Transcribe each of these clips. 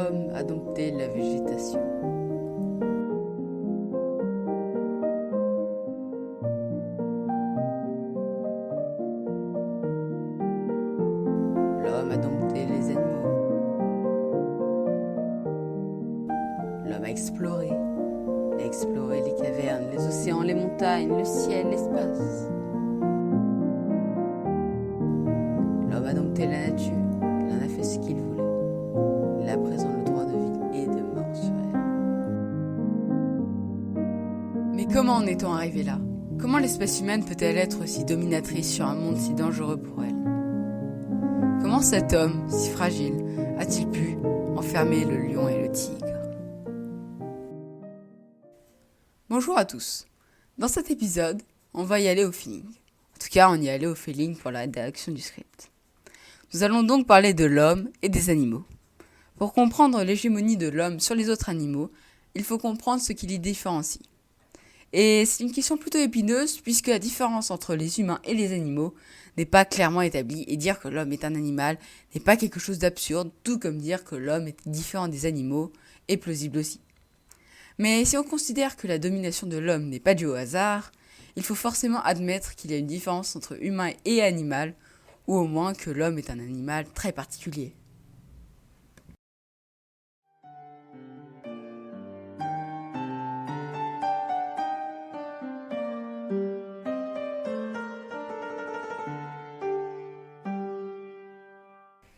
l'homme a dompté la végétation. L'homme a dompté les animaux. L'homme a exploré les cavernes, les océans, les montagnes, le ciel, l'espace. L'homme a dompté la nature, il en a fait ce qu'il voulait. Il a présent le droit de vie et de mort sur elle. Mais comment en est-on arrivé là ? Comment l'espèce humaine peut-elle être aussi dominatrice sur un monde si dangereux pour elle ? Comment cet homme, si fragile, a-t-il pu enfermer le lion et le tigre ? Bonjour à tous. Dans cet épisode, on va y aller au feeling. En tout cas, on y allait au feeling pour la rédaction du script. Nous allons donc parler de l'homme et des animaux. Pour comprendre l'hégémonie de l'homme sur les autres animaux, il faut comprendre ce qui les différencie. Et c'est une question plutôt épineuse puisque la différence entre les humains et les animaux n'est pas clairement établie et dire que l'homme est un animal n'est pas quelque chose d'absurde, tout comme dire que l'homme est différent des animaux est plausible aussi. Mais si on considère que la domination de l'homme n'est pas due au hasard, il faut forcément admettre qu'il y a une différence entre humain et animal, ou au moins que l'homme est un animal très particulier.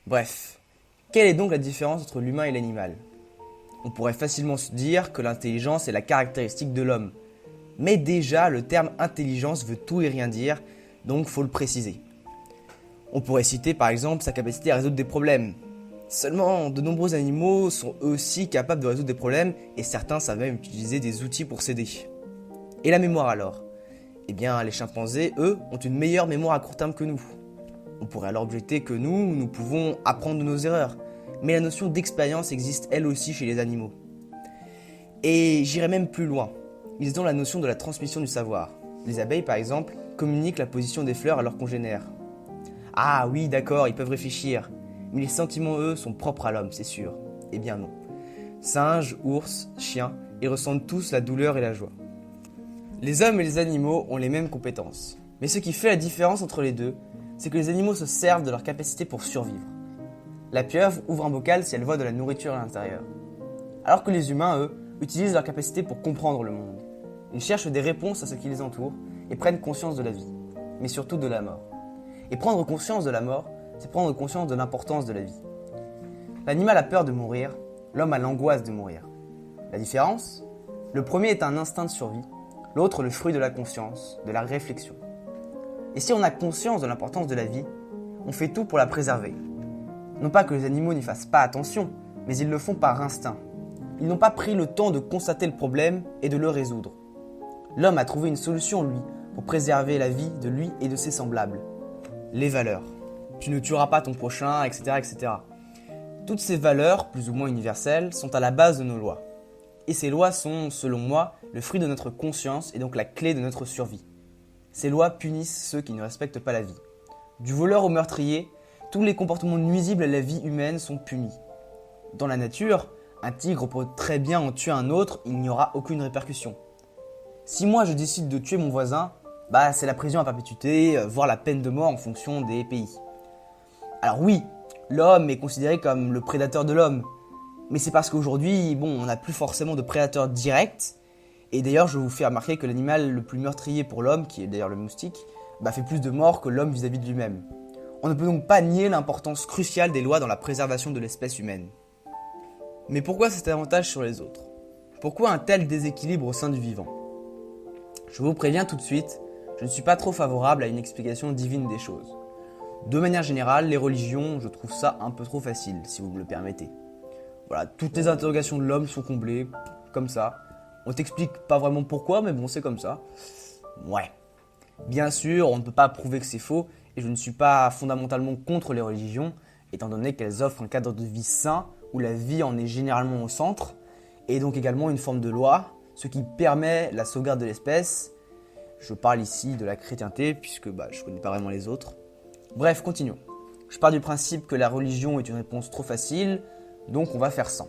Bref, quelle est donc la différence entre l'humain et l'animal ? On pourrait facilement se dire que l'intelligence est la caractéristique de l'homme. Mais déjà, le terme intelligence veut tout et rien dire, donc faut le préciser. On pourrait citer par exemple sa capacité à résoudre des problèmes. Seulement, de nombreux animaux sont eux aussi capables de résoudre des problèmes et certains savent même utiliser des outils pour s'aider. Et la mémoire alors ? Eh bien, les chimpanzés, eux, ont une meilleure mémoire à court terme que nous. On pourrait alors objecter que nous pouvons apprendre de nos erreurs. Mais la notion d'expérience existe elle aussi chez les animaux. Et j'irai même plus loin. Ils ont la notion de la transmission du savoir. Les abeilles, par exemple, communiquent la position des fleurs à leurs congénères. Ah oui, d'accord, ils peuvent réfléchir. Mais les sentiments, eux, sont propres à l'homme, c'est sûr. Eh bien non. Singes, ours, chiens, ils ressentent tous la douleur et la joie. Les hommes et les animaux ont les mêmes compétences. Mais ce qui fait la différence entre les deux, c'est que les animaux se servent de leur capacité pour survivre. La pieuvre ouvre un bocal si elle voit de la nourriture à l'intérieur. Alors que les humains, eux, utilisent leur capacité pour comprendre le monde. Ils cherchent des réponses à ce qui les entoure et prennent conscience de la vie, mais surtout de la mort. Et prendre conscience de la mort, c'est prendre conscience de l'importance de la vie. L'animal a peur de mourir, l'homme a l'angoisse de mourir. La différence ? Le premier est un instinct de survie, l'autre le fruit de la conscience, de la réflexion. Et si on a conscience de l'importance de la vie, on fait tout pour la préserver. Non pas que les animaux n'y fassent pas attention, mais ils le font par instinct. Ils n'ont pas pris le temps de constater le problème et de le résoudre. L'homme a trouvé une solution, lui, pour préserver la vie de lui et de ses semblables. Les valeurs. Tu ne tueras pas ton prochain, etc., etc. Toutes ces valeurs, plus ou moins universelles, sont à la base de nos lois. Et ces lois sont, selon moi, le fruit de notre conscience et donc la clé de notre survie. Ces lois punissent ceux qui ne respectent pas la vie. Du voleur au meurtrier, tous les comportements nuisibles à la vie humaine sont punis. Dans la nature, un tigre peut très bien en tuer un autre, il n'y aura aucune répercussion. Si moi je décide de tuer mon voisin, c'est la prison à perpétuité, voire la peine de mort en fonction des pays. Alors oui, l'homme est considéré comme le prédateur de l'homme, mais c'est parce qu'aujourd'hui, on n'a plus forcément de prédateur direct, et d'ailleurs je vous fais remarquer que l'animal le plus meurtrier pour l'homme, qui est d'ailleurs le moustique, fait plus de morts que l'homme vis-à-vis de lui-même. On ne peut donc pas nier l'importance cruciale des lois dans la préservation de l'espèce humaine. Mais pourquoi cet avantage sur les autres ? Pourquoi un tel déséquilibre au sein du vivant ? Je vous préviens tout de suite, je ne suis pas trop favorable à une explication divine des choses. De manière générale, les religions, je trouve ça un peu trop facile, si vous me le permettez. Voilà, toutes les interrogations de l'homme sont comblées, comme ça. On t'explique pas vraiment pourquoi, mais bon, c'est comme ça. Ouais. Bien sûr, on ne peut pas prouver que c'est faux, et je ne suis pas fondamentalement contre les religions, étant donné qu'elles offrent un cadre de vie sain, où la vie en est généralement au centre, et donc également une forme de loi, ce qui permet la sauvegarde de l'espèce. Je parle ici de la chrétienté, puisque je connais pas vraiment les autres. Bref, continuons. Je pars du principe que la religion est une réponse trop facile, donc on va faire sans.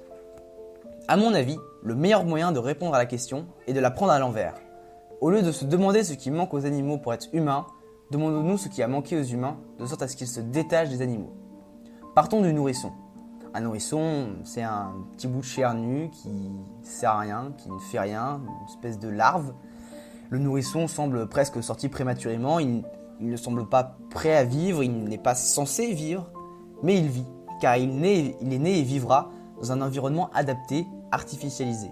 À mon avis, le meilleur moyen de répondre à la question est de la prendre à l'envers. Au lieu de se demander ce qui manque aux animaux pour être humains, demandons-nous ce qui a manqué aux humains, de sorte à ce qu'ils se détachent des animaux. Partons du nourrisson. Un nourrisson, c'est un petit bout de chair nu qui sert à rien, qui ne fait rien, une espèce de larve. Le nourrisson semble presque sorti prématurément, il ne semble pas prêt à vivre, il n'est pas censé vivre, mais il vit, car il est né et vivra dans un environnement adapté, artificialisé.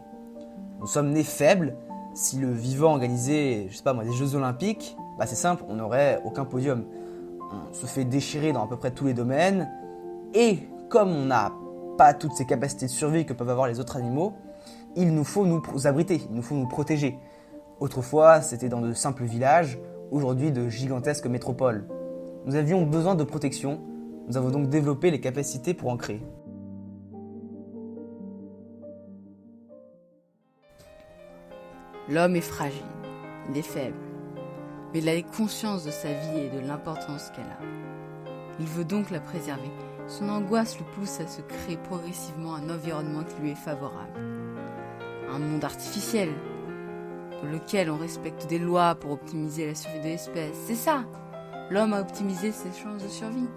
Nous sommes nés faibles. Si le vivant organisait, des Jeux Olympiques, c'est simple, on n'aurait aucun podium. On se fait déchirer dans à peu près tous les domaines, et comme on n'a pas toutes ces capacités de survie que peuvent avoir les autres animaux, il nous faut nous abriter, il nous faut nous protéger. Autrefois, c'était dans de simples villages, aujourd'hui de gigantesques métropoles. Nous avions besoin de protection, nous avons donc développé les capacités pour en créer. L'homme est fragile, il est faible, mais il a conscience de sa vie et de l'importance qu'elle a. Il veut donc la préserver. Son angoisse le pousse à se créer progressivement un environnement qui lui est favorable. Un monde artificiel, dans lequel on respecte des lois pour optimiser la survie de l'espèce. C'est ça! L'homme a optimisé ses chances de survie.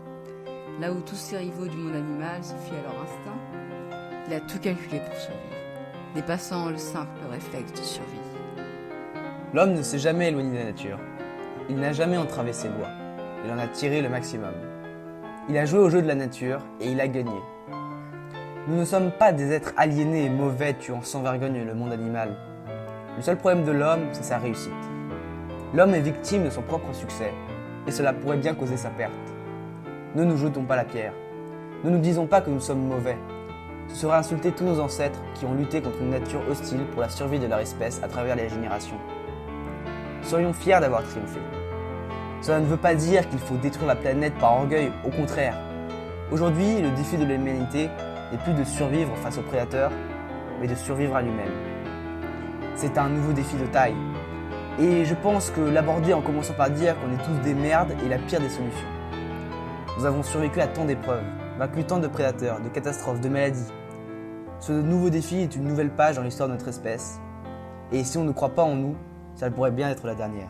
Là où tous ses rivaux du monde animal se fient à leur instinct, il a tout calculé pour survivre, dépassant le simple réflexe de survie. L'homme ne s'est jamais éloigné de la nature. Il n'a jamais entravé ses lois. Il en a tiré le maximum. Il a joué au jeu de la nature et il a gagné. Nous ne sommes pas des êtres aliénés et mauvais tuant sans vergogne le monde animal. Le seul problème de l'homme, c'est sa réussite. L'homme est victime de son propre succès et cela pourrait bien causer sa perte. Ne nous jetons pas la pierre. Ne nous disons pas que nous sommes mauvais. Ce serait insulter tous nos ancêtres qui ont lutté contre une nature hostile pour la survie de leur espèce à travers les générations. Soyons fiers d'avoir triomphé. Cela ne veut pas dire qu'il faut détruire la planète par orgueil, au contraire. Aujourd'hui, le défi de l'humanité n'est plus de survivre face aux prédateurs, mais de survivre à lui-même. C'est un nouveau défi de taille. Et je pense que l'aborder en commençant par dire qu'on est tous des merdes est la pire des solutions. Nous avons survécu à tant d'épreuves, vaincu tant de prédateurs, de catastrophes, de maladies. Ce nouveau défi est une nouvelle page dans l'histoire de notre espèce. Et si on ne croit pas en nous, ça pourrait bien être la dernière.